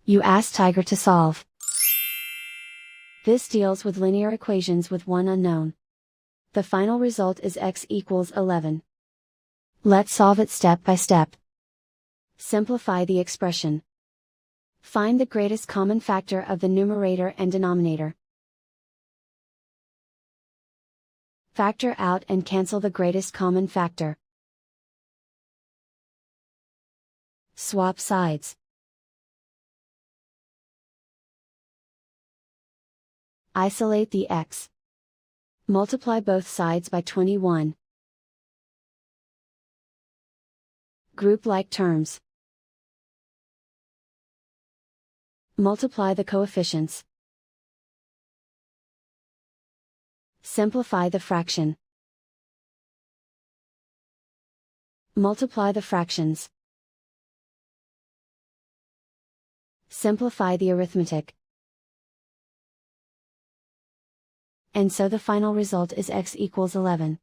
You ask Tiger to solve. This deals with linear equations with one unknown. The final result is x equals 11. Let's solve it step by step. Simplify the expression. Find the greatest common factor of the numerator and denominator. Factor out and cancel the greatest common factor. Swap sides. Isolate the x. Multiply both sides by 21. Group like terms. Multiply the coefficients. Simplify the fraction. Multiply the fractions. Simplify the arithmetic. And so the final result is x equals 11.